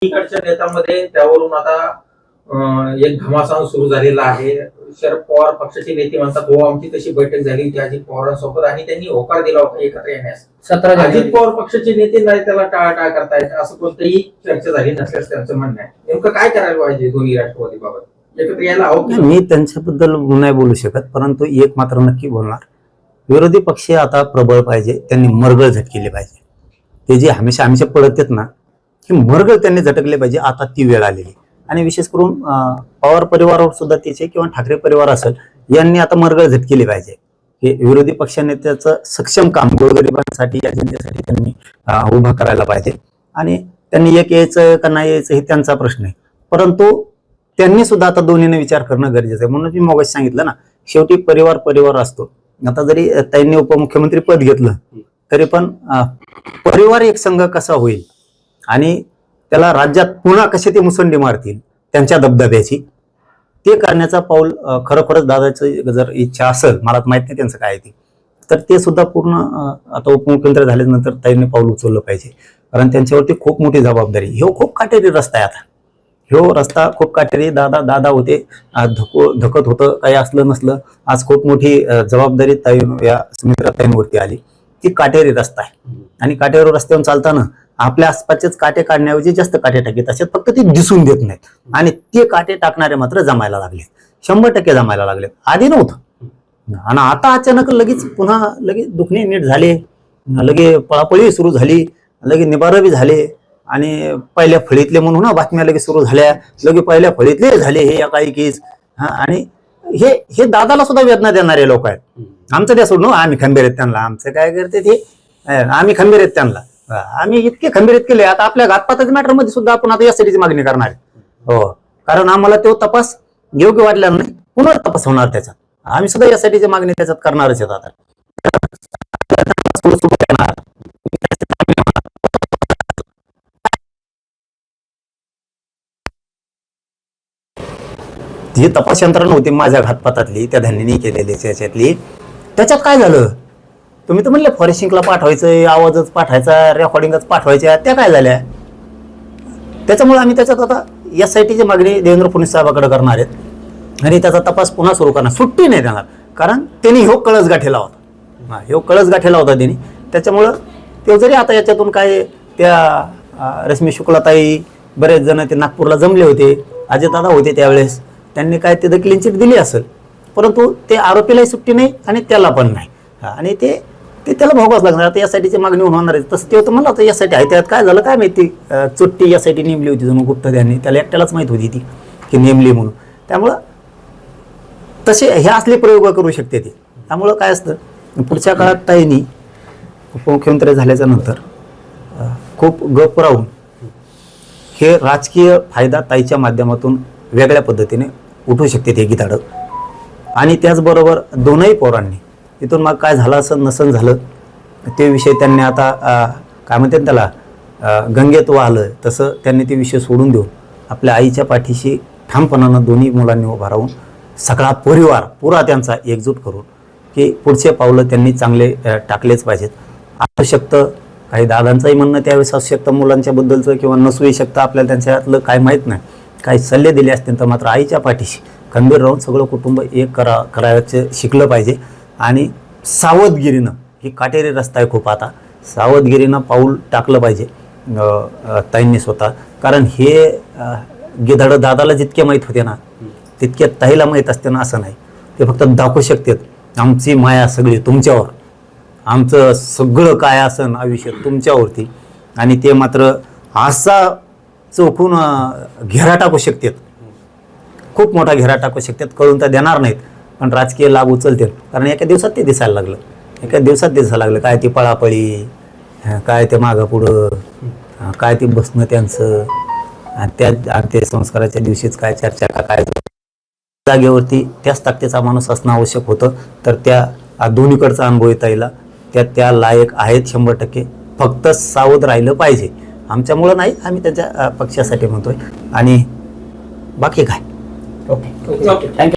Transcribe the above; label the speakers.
Speaker 1: इकडच्या नेत्यांमध्ये त्यावरून आता एक घमासान सुरू झालेला आहे. शरद पवार पक्षाचे नेते म्हणतात हो आमची तशी बैठक झाली होती अजित पवारांसोबत आणि त्यांनी होकार दिला होता एकत्र येण्यास.
Speaker 2: 17
Speaker 1: अजित पवार पक्षाचे नेते नाही त्याला टाळाटाळ करतायत असं कोणतंही चर्चा झाली नसल्याचं त्यांचं म्हणणं आहे. नेमकं काय करायला पाहिजे दोन्ही राष्ट्रवादीबाबत एकत्र यायला हवं?
Speaker 3: मी त्यांच्याबद्दल नाही बोलू शकत, परंतु एक मात्र नक्की बोलणार, विरोधी पक्ष आता प्रबळ पाहिजे, त्यांनी मरगळ झटकेली पाहिजे. ते जे हमेशा पळत आहेत ना, की मरगळ त्यांनी झटकले पाहिजे. आता ती वेळ आलेली आणि विशेष करून पवार परिवारावर सुद्धा तिचे किंवा ठाकरे परिवार असेल यांनी आता मरगळ झटकेली पाहिजे. हे विरोधी पक्षनेत्याचं सक्षम काम गोरगरिबांसाठी या जनतेसाठी त्यांनी उभा करायला पाहिजे. आणि त्यांनी एक यायचं का नाही यायचं हे त्यांचा प्रश्न आहे, परंतु त्यांनी सुद्धा आता दोन्हीने विचार करणं गरजेचं आहे. म्हणून मी मगाशी सांगितलं ना, शेवटी परिवार असतो. आता जरी त्यांनी उपमुख्यमंत्री पद घेतलं तरी पण परिवार एक संघ कसा होईल आणि त्याला राज्यात पुन्हा कसे ते मुसंडी मारतील त्यांच्या दबदब्याची, ते करण्याचा पाऊल खरोखरच दादाचं जर इच्छा असेल, मला माहित नाही त्यांचं काय ते, तर ते सुद्धा पूर्ण आता उपमुख्यमंत्री झाल्यानंतर त्यांनी पाऊल उचललं पाहिजे. कारण त्यांच्यावरती खूप मोठी जबाबदारी. ह्यो खूप काटेरी रस्ता आहे. आता ह्यो रस्ता खूप काटेरी. दादा होते, धकत होतं, काही असलं नसलं, आज खूप मोठी जबाबदारी या सुमित्रा ताईंवरती आली. ती काटेरी रस्ता आहे आणि काटेरी रस्त्यावर चालताना आपल्या आसपासचेच काटे काढण्याऐवजी जास्त काटे टाकीत असतात, फक्त ते दिसून देत नाहीत. आणि ते काटे टाकणारे मात्र जमायला लागले, 100% जमायला लागले. आधी नव्हतं आणि आता अचानक लगेच पुन्हा दुखणे नीट झाले, लगे पळापळी सुरू झाली, लगे निबारबी झाले आणि पहिल्या फळीतले म्हणून बातम्या लगेच सुरू झाल्या, लगे पहिल्या फळीतले झाले हे काही केस. आणि हे दादाला सुद्धा वेदना देणारे लोक आहेत. आमचं त्या सोडून आम्ही खंबीर आहेत त्यांना, आमचं काय करते ते, आम्ही खंबीर आहेत त्यांना, आम्ही इतके खंबीर केले. आता आपल्या घातपाताच्या मॅटर मध्ये सुद्धा आपण आता यासाठीची मागणी करणार आहे. हो, कारण आम्हाला तो तपास योग्य वाटला नाही, पुन्हा तपास होणार त्याच्यात. आम्ही सुद्धा यासाठीची मागणी त्याच्यात करणारच आहेत. आता जी तपास यंत्रणा होती माझ्या घातपातातली, त्या धान्याने केलेली त्याच्यातली, त्याच्यात काय झालं? तुम्ही तर म्हणले फॉरेन्सिकला पाठवायचं, आवाजच पाठवायचा, रेकॉर्डिंगच पाठवायच्या, त्या काय झाल्या? त्याच्यामुळे आम्ही त्याच्यात आता SITची मागणी देवेंद्र फडणवीस साहेबांकडे करणार आहेत आणि त्याचा तपास पुन्हा सुरू करणार. सुट्टी नाही देणार, कारण त्यांनी ह्यो कळस गाठेला होता. ह्यो कळस गाठेला होता त्यांनी. त्याच्यामुळं ते जरी आता याच्यातून काय त्या रश्मी शुक्लाताई बरेच जण ते नागपूरला जमले होते, अजितदादा होते त्यावेळेस, त्यांनी काय ते क्लीन चिट दिली असेल, परंतु ते आरोपीलाही सुट्टी नाही आणि त्याला पण नाही. आणि ते त्याला भोगावंच लागणार. आता SITची मागणी होणार आहे. तसं ते होतं म्हणलं आता SIT आहे, त्यात काय झालं काय माहिती, चुट्टी SIT नेमली होती जणू गुप्त, त्यांनी त्याला एकट्यालाच माहित होती ती की नेमली म्हणून. त्यामुळं तसे हे असले प्रयोग करू शकते ते. त्यामुळं काय असतं, पुढच्या काळात ताईंनी उपमुख्यमंत्री झाल्याच्या नंतर खूप गप राहून हे राजकीय फायदा ताईच्या माध्यमातून वेगळ्या पद्धतीने उठू शकते ते गीताडं. आणि त्याचबरोबर दोनही पोरांनी इथून मग काय झालं असं नसन झालं ते विषय त्यांनी आता काय म्हणतात त्याला गंगेत वाहलं, तसं त्यांनी ते विषय सोडून देऊन आपल्या आईच्या पाठीशी ठामपणानं दोन्ही मुलांनी उभा राहून सगळा परिवार पुरा त्यांचा एकजूट करून की पुढचे पावलं त्यांनी चांगले टाकलेच पाहिजेत. असू शकतं काही दादांचंही म्हणणं त्यावेळेस असू शकतं मुलांच्या बद्दलचं, किंवा नसूही शकतं, आपल्याला त्यांच्यातलं काय माहीत नाही. काही सल्ले दिले असतील तर मात्र आईच्या पाठीशी खंबीर राहून सगळं कुटुंब एक करायचं शिकलं पाहिजे. आणि सावधगिरीनं, ही काटेरी रस्ता आहे खूप, आता सावधगिरीनं पाऊल टाकलं पाहिजे ताईंनी स्वतः. कारण हे गिधाडं दादाला जितके माहीत होते ना तितके ताईला माहीत असते ना असं नाही. ते फक्त दाखवू शकतात आमची माया सगळी तुमच्यावर, आमचं सगळं काय असन आयुष्य तुमच्यावरती, आणि ते मात्र असा चोखून घेरा टाकू शकतात, खूप मोठा घेरा टाकू शकतात. कळून तर देणार नाहीत पण राजकीय लाभ उचलतात. कारण एका दिवसात ते दिसायला लागलं, काय ती पळापळी, काय ते मागं पुढं, काय ते बसणं त्यांचं, आणि ते संस्काराच्या दिवशीच काय चर्चा का काय जागेवरती त्याच ताकदीचा माणूस असणं आवश्यक होतं. तर त्या दोन्हीकडचा अनुभव येता येईल, त्या लायक आहेत 100%. फक्त सावध राहिलं पाहिजे. आमच्यामुळं नाही, आम्ही त्यांच्या पक्षासाठी म्हणतोय. आणि बाकी काय, ओके, थँक्यू.